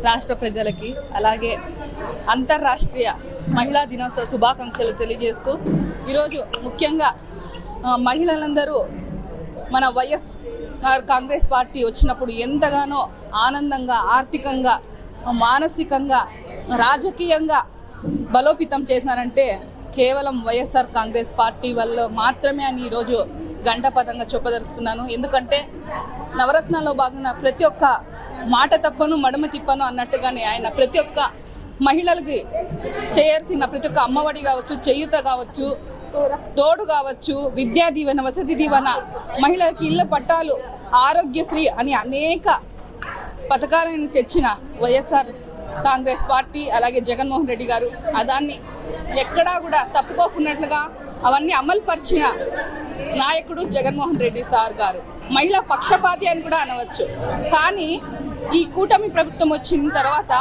రాష్ట్ర ప్రజలకి అలాగే అంతర్రాష్ట్రీయ మహిళా దినోత్సవ శుభాకాంక్షలు తెలియజేస్తూ ఈరోజు ముఖ్యంగా మహిళలందరూ మన వైఎస్ఆర్ కాంగ్రెస్ పార్టీ వచ్చినప్పుడు ఎంతగానో ఆనందంగా, ఆర్థికంగా, మానసికంగా, రాజకీయంగా బలోపేతం చేశారంటే కేవలం వైఎస్ఆర్ కాంగ్రెస్ పార్టీ వల్ల మాత్రమే అని ఈరోజు గంటపదంగా చెప్పదలుచుకున్నాను. ఎందుకంటే నవరత్నాల్లో భాగంగా ప్రతి ఒక్క మాట తప్పను మడమ తిప్పను అన్నట్టుగానే ఆయన ప్రతి ఒక్క మహిళలకి చేయాల్సిన ప్రతి ఒక్క అమ్మఒడి కావచ్చు, చేయూత కావచ్చు, తోడు కావచ్చు, విద్యా దీవెన, వసతి దీవెన, మహిళలకి ఇళ్ల పట్టాలు, ఆరోగ్యశ్రీ అని అనేక పథకాలను తెచ్చిన వైఎస్ఆర్ కాంగ్రెస్ పార్టీ అలాగే జగన్మోహన్ రెడ్డి గారు దాన్ని ఎక్కడా కూడా తప్పుకోకున్నట్లుగా అవన్నీ అమలుపరిచిన నాయకుడు జగన్మోహన్ రెడ్డి సార్ గారు. మహిళా పక్షపాతి అని కూడా అనవచ్చు. కానీ ఈ కూటమి ప్రభుత్వం వచ్చిన తర్వాత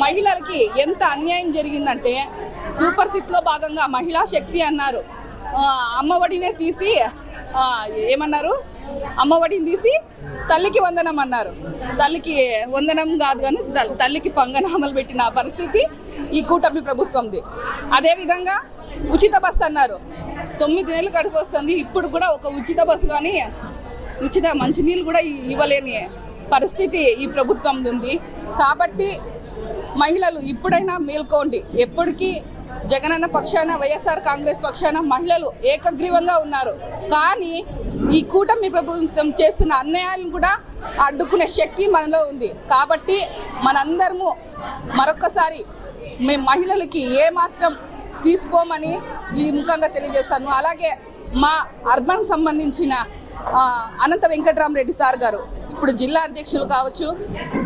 మహిళలకి ఎంత అన్యాయం జరిగిందంటే సూపర్ 6లో భాగంగా మహిళా శక్తి అన్నారు, అమ్మఒడినే తీసి ఏమన్నారు, అమ్మఒడిని తీసి తల్లికి వందనం అన్నారు. తల్లికి వందనం కాదు కానీ తల్లికి పంగనామాలు పెట్టిన పరిస్థితి ఈ కూటమి ప్రభుత్వంది. అదేవిధంగా ఉచిత బస్సు అన్నారు, 9 నెలలు గడిపి వస్తుంది, ఇప్పుడు కూడా ఒక ఉచిత బస్సు కానీ ఉచిత మంచినీళ్ళు కూడా ఇవ్వలేని పరిస్థితి ఈ ప్రభుత్వం ఉంది. కాబట్టి మహిళలు ఇప్పుడైనా మేల్కోండి. ఎప్పటికీ జగనన్న పక్షాన, వైఎస్ఆర్ కాంగ్రెస్ పక్షాన మహిళలు ఏకగ్రీవంగా ఉన్నారు. కానీ ఈ కూటమి ప్రభుత్వం చేస్తున్న అన్యాయాలను కూడా అడ్డుకునే శక్తి మనలో ఉంది. కాబట్టి మనందరము మరొకసారి మేము మహిళలకి ఏమాత్రం తీసుకోమని ఈ ముఖంగా తెలియజేస్తాను. అలాగే మా అర్బన్ సంబంధించిన అనంత వెంకటరామరెడ్డి సార్ గారు ఇప్పుడు జిల్లా అధ్యక్షులు కావచ్చు,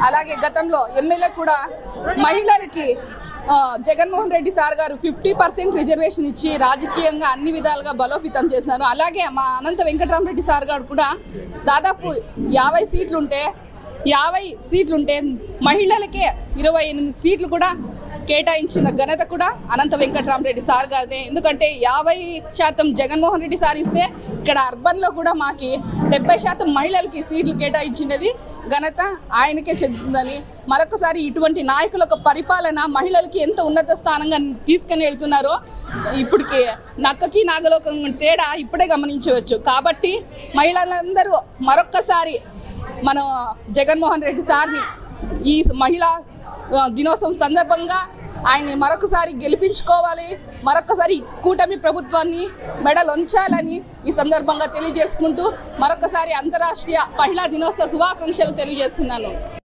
అలాగే గతంలో ఎమ్మెల్యే కూడా మహిళలకి జగన్మోహన్ రెడ్డి సార్ గారు 50% రిజర్వేషన్ ఇచ్చి రాజకీయంగా అన్ని విధాలుగా బలోపేతం చేస్తున్నారు. అలాగే మా అనంత వెంకటరామరెడ్డి సార్ గారు కూడా దాదాపు 50 సీట్లుంటే మహిళలకే 28 సీట్లు కూడా కేటాయించిన ఘనత కూడా అనంత వెంకటరామరెడ్డి సార్ గారిదే. ఎందుకంటే 50% జగన్మోహన్ రెడ్డి సార్ ఇస్తే ఇక్కడ అర్బన్లో కూడా మాకి 70% మహిళలకి సీట్లు కేటాయించినది ఘనత ఆయనకే చెందుతుందని మరొకసారి ఇటువంటి నాయకుల పరిపాలన మహిళలకి ఎంత ఉన్నత స్థానంగా తీసుకుని వెళ్తున్నారో ఇప్పటికి నక్కకి నాగలోకం తేడా ఇప్పుడే గమనించవచ్చు. కాబట్టి మహిళలందరూ మరొక్కసారి మన జగన్మోహన్ రెడ్డి సార్ని ఈ మహిళా దినోత్సవం సందర్భంగా ఆయన్ని మరొకసారి గెలిపించుకోవాలి, మరొకసారి కూటమి ప్రభుత్వాన్ని మెడలొంచాలని ఈ సందర్భంగా తెలియజేసుకుంటూ మరొకసారి అంతర్రాష్ట్రీయ మహిళా దినోత్సవ శుభాకాంక్షలు తెలియజేస్తున్నాను.